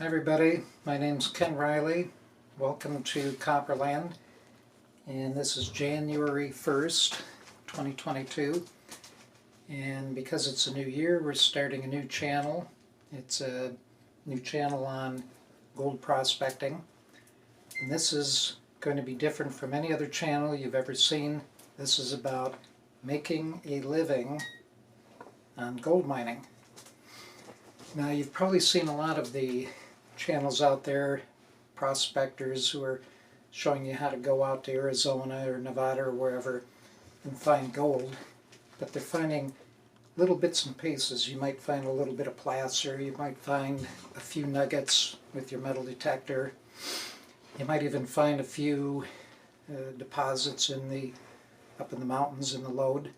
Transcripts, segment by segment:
Hi everybody, my name's Ken Riley. Welcome to Copperland, and this is January 1st, 2022. And because it's a new year, we're starting a new channel. It's a new channel on gold prospecting. And this is going to be different from any other channel you've ever seen. This is about making a living on gold mining. Now, you've probably seen a lot of the channels out there, prospectors who are showing you how to go out to Arizona or Nevada or wherever and find gold, but they're finding little bits and pieces. You might find a little bit of placer, you might find a few nuggets with your metal detector, you might even find a few deposits up in the mountains in the lode,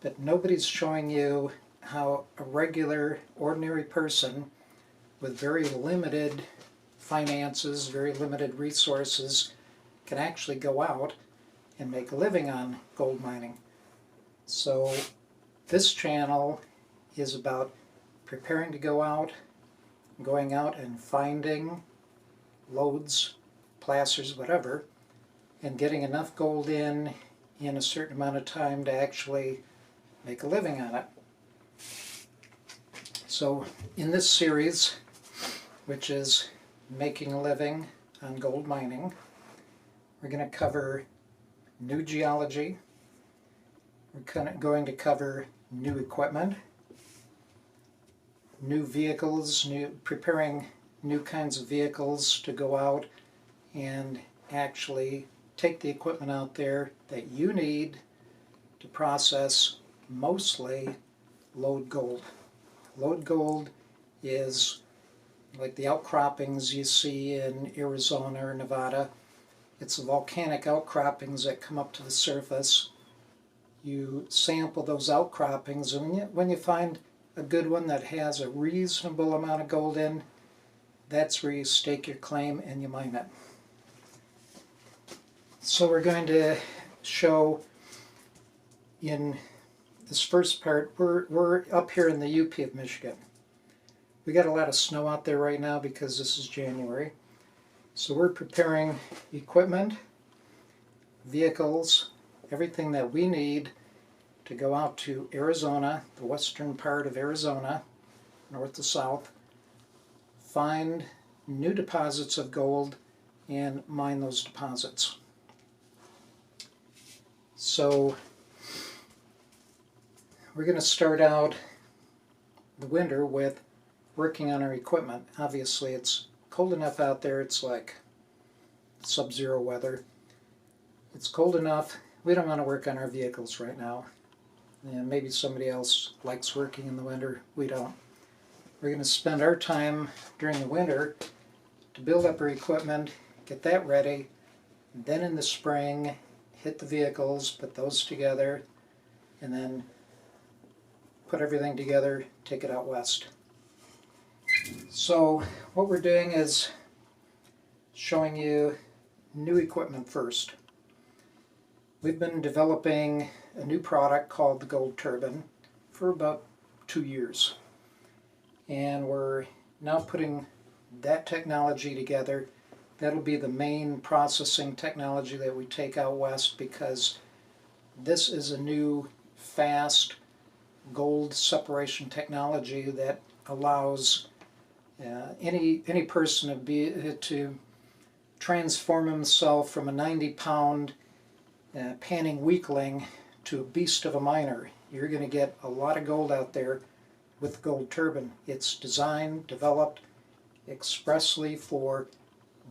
but nobody's showing you how a regular, ordinary person with very limited finances, very limited resources, can actually go out and make a living on gold mining. So this channel is about preparing to go out, going out and finding lodes, placers, whatever, and getting enough gold in a certain amount of time to actually make a living on it. So in this series, which is making a living on gold mining, we're going to cover new geology, we're going to cover new equipment, new vehicles, preparing new kinds of vehicles to go out and actually take the equipment out there that you need to process mostly lode gold. Lode gold is like the outcroppings you see in Arizona or Nevada. It's the volcanic outcroppings that come up to the surface. You sample those outcroppings, and when you find a good one that has a reasonable amount of gold in, that's where you stake your claim and you mine it. So we're going to show in this first part, we're up here in the UP of Michigan. We got a lot of snow out there right now because this is January. So we're preparing equipment, vehicles, everything that we need to go out to Arizona, the western part of Arizona, north to south, find new deposits of gold and mine those deposits. So we're going to start out the winter with working on our equipment. Obviously it's cold enough out there, it's like sub-zero weather. It's cold enough, we don't want to work on our vehicles right now. And maybe somebody else likes working in the winter, we don't. We're going to spend our time during the winter to build up our equipment, get that ready, and then in the spring hit the vehicles, put those together, and then put everything together, take it out west. So what we're doing is showing you new equipment first. We've been developing a new product called the Gold Turbine for about 2 years. And we're now putting that technology together. That'll be the main processing technology that we take out west, because this is a new, fast gold separation technology that allows any person to transform himself from a 90-pound panning weakling to a beast of a miner. You're going to get a lot of gold out there with the Gold Turbine. It's designed, developed expressly for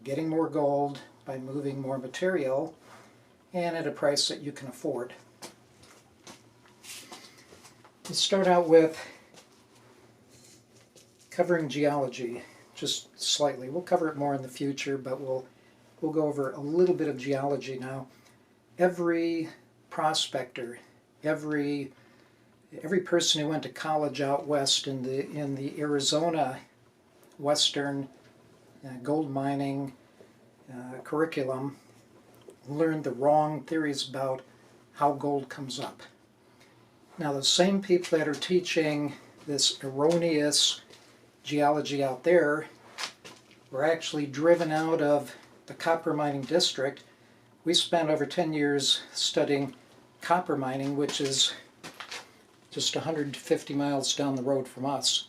getting more gold by moving more material and at a price that you can afford. Let's start out with covering geology just slightly. We'll cover it more in the future, but we'll go over a little bit of geology now. Every prospector, every person who went to college out west in the Arizona Western gold mining curriculum learned the wrong theories about how gold comes up. Now, the same people that are teaching this erroneous geology out there were actually driven out of the copper mining district. We spent over 10 years studying copper mining, which is just 150 miles down the road from us.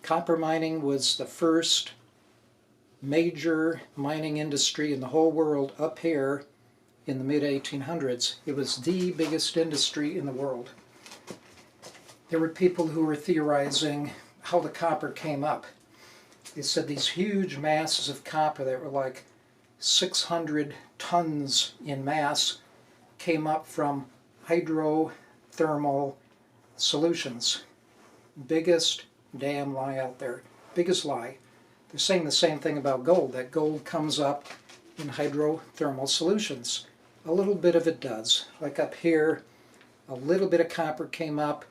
Copper mining was the first major mining industry in the whole world up here in the mid-1800s. It was the biggest industry in the world. There were people who were theorizing how the copper came up. They said these huge masses of copper that were like 600 tons in mass came up from hydrothermal solutions. Biggest damn lie out there. Biggest lie. They're saying the same thing about gold, that gold comes up in hydrothermal solutions. A little bit of it does. Like up here, a little bit of copper came up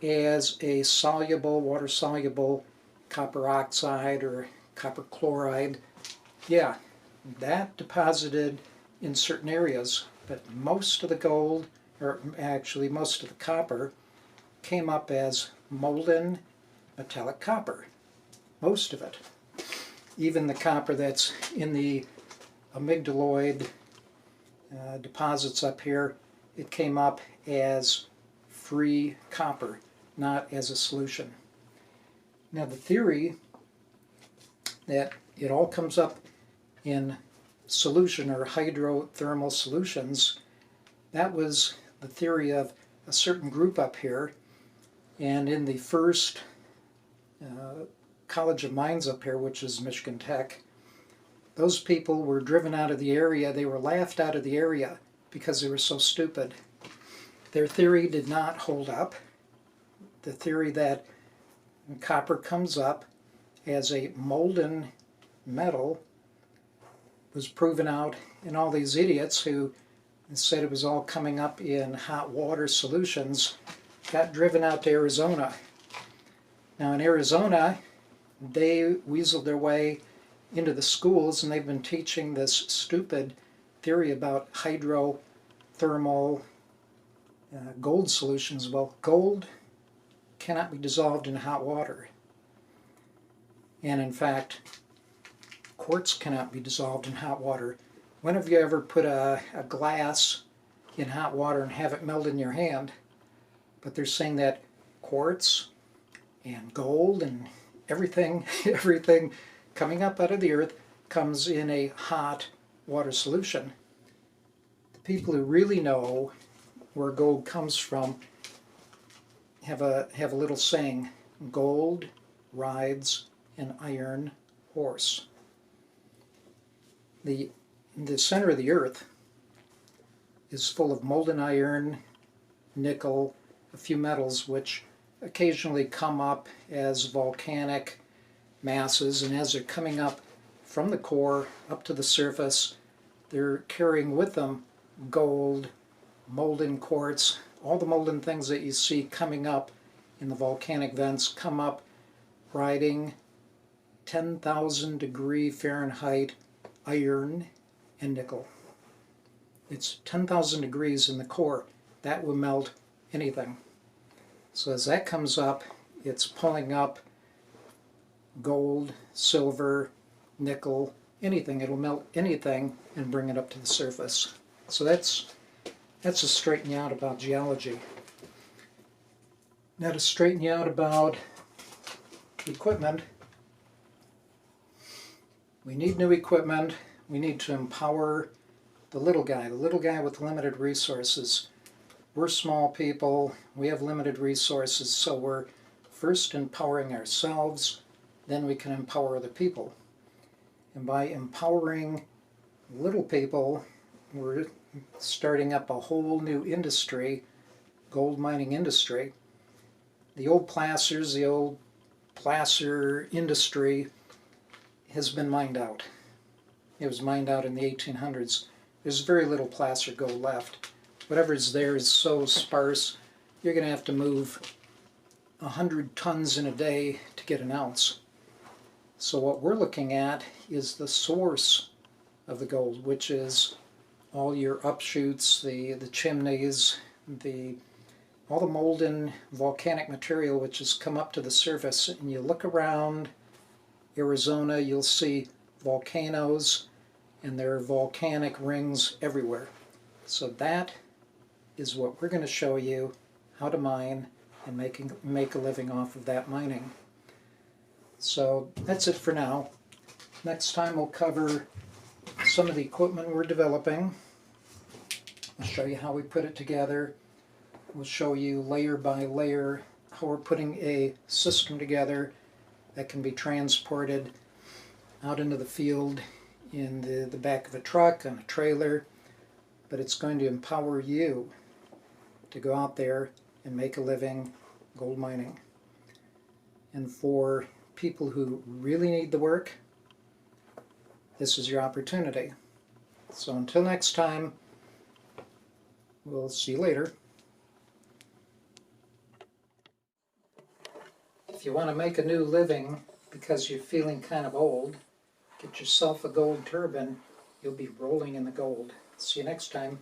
as a soluble, water-soluble copper oxide or copper chloride. Yeah, that deposited in certain areas, but most of the gold, or actually most of the copper, came up as molten metallic copper. Most of it. Even the copper that's in the amygdaloid deposits up here, it came up as free copper, not as a solution. Now the theory that it all comes up in solution or hydrothermal solutions, that was the theory of a certain group up here. And in the first College of Mines up here, which is Michigan Tech, those people were driven out of the area. They were laughed out of the area because they were so stupid. Their theory did not hold up. The theory that copper comes up as a molten metal was proven out, and all these idiots who said it was all coming up in hot water solutions got driven out to Arizona. Now in Arizona, they weaseled their way into the schools, and they've been teaching this stupid theory about hydrothermal gold solutions. Well, gold cannot be dissolved in hot water. And in fact, quartz cannot be dissolved in hot water. When have you ever put a glass in hot water and have it melt in your hand? But they're saying that quartz and gold and everything coming up out of the earth comes in a hot water solution. The people who really know where gold comes from have a little saying: gold rides an iron horse. The center of the earth is full of molten iron, nickel, a few metals which occasionally come up as volcanic masses, and as they're coming up from the core up to the surface, they're carrying with them gold, molten quartz, all the molten things that you see coming up in the volcanic vents come up riding 10,000 degree Fahrenheit iron and nickel. It's 10,000 degrees in the core. That will melt anything. So as that comes up, it's pulling up gold, silver, nickel, anything. It'll melt anything and bring it up to the surface. So that's to straighten you out about geology. Now to straighten you out about equipment, we need new equipment. We need to empower the little guy with limited resources. We're small people, we have limited resources, so we're first empowering ourselves, then we can empower other people. And by empowering little people, we're starting up a whole new industry, gold mining industry. The old placers, the old placer industry has been mined out. It was mined out in the 1800s. There's very little placer gold left. Whatever's there is so sparse, you're going to have to move 100 tons in a day to get an ounce. So what we're looking at is the source of the gold, which is all your upshoots, the chimneys, all the molten volcanic material which has come up to the surface. And you look around Arizona, you'll see volcanoes, and there are volcanic rings everywhere. So that is what we're going to show you how to mine and make a living off of that mining. So that's it for now. Next time we'll cover some of the equipment we're developing. I'll show you how we put it together. We'll show you layer by layer how we're putting a system together that can be transported out into the field in the back of a truck, on a trailer, but it's going to empower you to go out there and make a living gold mining. And for people who really need the work, this is your opportunity. So until next time, we'll see you later. If you want to make a new living because you're feeling kind of old, get yourself a Gold Turbine. You'll be rolling in the gold. See you next time.